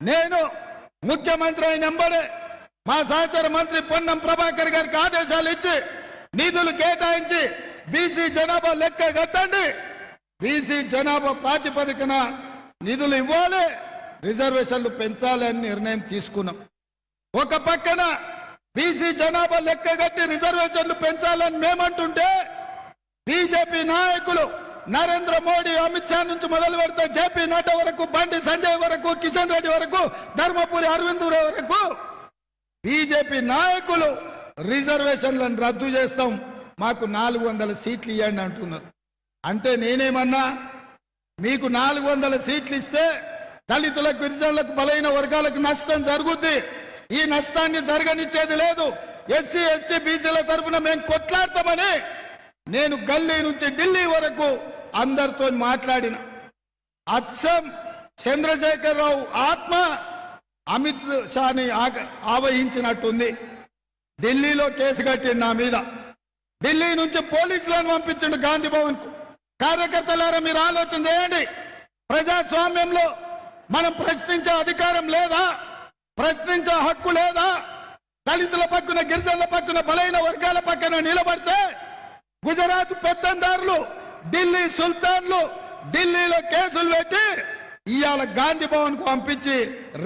నేను ముఖ్యమంత్రి అయినంబడే మా సహచర మంత్రి పొన్నం ప్రభాకర్ గారికి ఆదేశాలు ఇచ్చి నిధులు కేటాయించి బీసీ జనాభా లెక్క కట్టండి, బీసీ జనాభా ప్రాతిపదికన నిధులు ఇవ్వాలి, రిజర్వేషన్లు పెంచాలి అని నిర్ణయం తీసుకున్నాం. ఒక పక్కన బీసీ జనాభా లెక్క కట్టి రిజర్వేషన్లు పెంచాలని మేమంటుంటే బీజేపీ నాయకులు నరేంద్ర మోడీ, అమిత్ షా నుంచి మొదలు పెడితే జేపీ నడ్డా వరకు, బండి సంజయ్ వరకు, కిషన్ రెడ్డి వరకు, ధర్మపురి అరవింద్ వరకు బీజేపీ నాయకులు రిజర్వేషన్లను రద్దు చేస్తాం, మాకు 400 సీట్లు ఇవ్వండి అంటున్నారు. అంటే నేనేమన్నా, మీకు 400 సీట్లు ఇస్తే దళితులకు, గిరిజనులకు, బలైన వర్గాలకు నష్టం జరుగుద్ది. ఈ నష్టాన్ని జరగనిచ్చేది లేదు. ఎస్సీ ఎస్టీ బీసీల తరఫున మేము కొట్లాడతామని నేను గల్లీ నుంచి ఢిల్లీ వరకు అందరితో మాట్లాడిన. అచ్చం చంద్రశేఖరరావు ఆత్మ అమిత్ షాని ఆవహించినట్టుంది. ఢిల్లీలో కేసు కట్టిండు నా మీద. ఢిల్లీ నుంచి పోలీసులను పంపించిండు గాంధీ భవన్ కు. కార్యకర్తలారా మీరు ఆలోచన చేయండి. ప్రజాస్వామ్యంలో మనం ప్రశ్నించే అధికారం లేదా? ప్రశ్నించే హక్కు లేదా? దళితుల పక్కన, గిరిజనుల పక్కన, బలైన వర్గాల పక్కన నిలబడితే గుజరాత్ పెత్తందారులు, ఢిల్లీ సుల్తాన్లు ఢిల్లీలో కేసులు పెట్టి ఇవాళ గాంధీ భవన్ కు పంపించి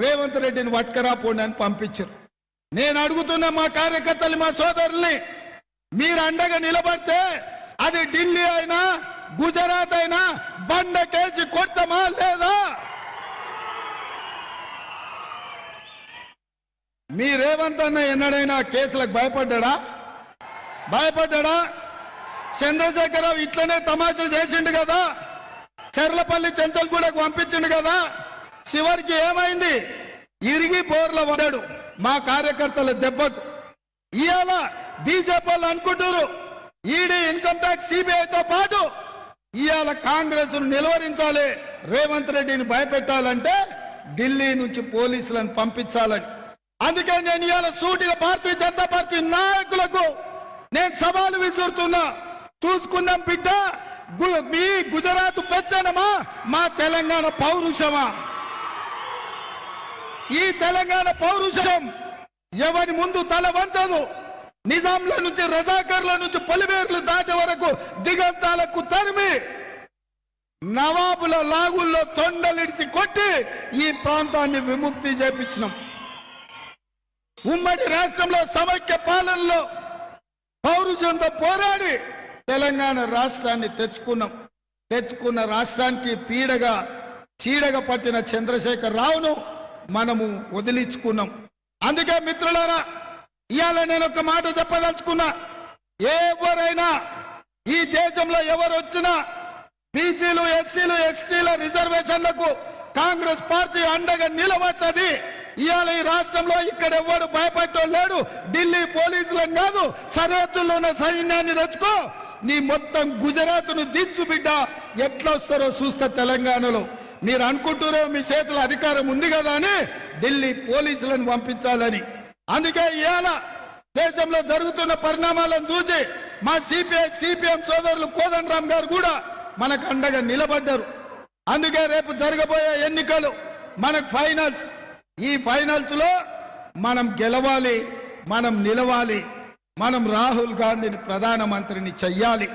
రేవంత్ రెడ్డిని పట్టుకరాపోండి అని పంపించారు. నేను అడుగుతున్న మా కార్యకర్తలు, మా సోదరుల్ని, మీరు అండగా నిలబడితే అది ఢిల్లీ అయినా గుజరాత్ అయినా బండ కేసి కొట్టమా లేదా? మీ రేవంత్ అన్న ఎన్నడైనా కేసులకు భయపడ్డా? చంద్రశేఖరరావు ఇట్లనే తమాషా చేసిండు కదా, చెర్లపల్లి చెంచల్గూడకు పంపించిండు కదా, చివరికి ఏమైంది? ఇరిగి బోర్ల పడ్డాడు మా కార్యకర్తల దెబ్బకు. ఇవాళ బీజేపీ వాళ్ళు అనుకుంటారు ఈడీ, ఇన్కమ్ ట్యాక్స్, సిబిఐతో పాటు ఇవాళ కాంగ్రెస్ నిలువరించాలి, రేవంత్ రెడ్డిని భయపెట్టాలంటే ఢిల్లీ నుంచి పోలీసులను పంపించాలని. అందుకే నేను ఇవాళ సూటిగా భారతీయ జనతా పార్టీ నాయకులకు నేను సవాలు విసురుతున్నా. చూసుకుందాం బిడ్డ, మీ గుజరాత్ పెత్తనమా, మా తెలంగాణ పౌరుషమా? ఈ తెలంగాణ పౌరుషం ఎవరి ముందు తల వంచదు. నిజాంల నుంచి, రజాకర్ల నుంచి, పొలిమేర్లు దాటే వరకు దిగంతాలకు తరిమి నవాబుల లాగుల్లో తొండలిడిసి కొట్టి ఈ ప్రాంతాన్ని విముక్తి చేపించినాం. ఉమ్మడి రాష్ట్రంలో సమైక్య పాలనలో పౌరుషంతో పోరాడి తెలంగాణ రాష్ట్రాన్ని తెచ్చుకున్న రాష్ట్రానికి చీడగా పట్టిన చంద్రశేఖర్ రావును మనము వదిలించుకున్నాం. అందుకే మిత్రులారా, ఇవాళ నేను ఒక మాట చెప్పదలుచుకున్నా. ఎవరైనా ఈ దేశంలో ఎవరు వచ్చినా బీసీలు, ఎస్సీలు, ఎస్టీల రిజర్వేషన్లకు కాంగ్రెస్ పార్టీ అండగా నిలబడుతుంది. ఇవాళ ఈ రాష్ట్రంలో ఇక్కడ ఎవరు భయపడటం లేడు. ఢిల్లీ పోలీసులను కాదు, సరిహద్దుల్లో ఉన్న సైన్యాన్ని తెచ్చుకో, నీ మొత్తం గుజరాత్ను దించు బిడ్డ. ఎట్లా వస్తారో చూస్తా తెలంగాణలో. మీరు అనుకుంటారో మీ చేతుల అధికారం ఉంది కదా అని ఢిల్లీ పోలీసులను పంపించాలని. అందుకే ఇవాళ దేశంలో జరుగుతున్న పరిణామాలను చూసి మా సిపిఎం సోదరులు కోదండరామ్ గారు కూడా మనకు అండగా నిలబడ్డారు. అందుకే రేపు జరగబోయే ఎన్నికలు మనకు ఫైనల్స్. ఈ ఫైనల్స్ లో మనం గెలవాలి, మనం నిలవాలి, మనం రాహుల్ గాంధీని ప్రధానమంత్రిని చెయ్యాలి.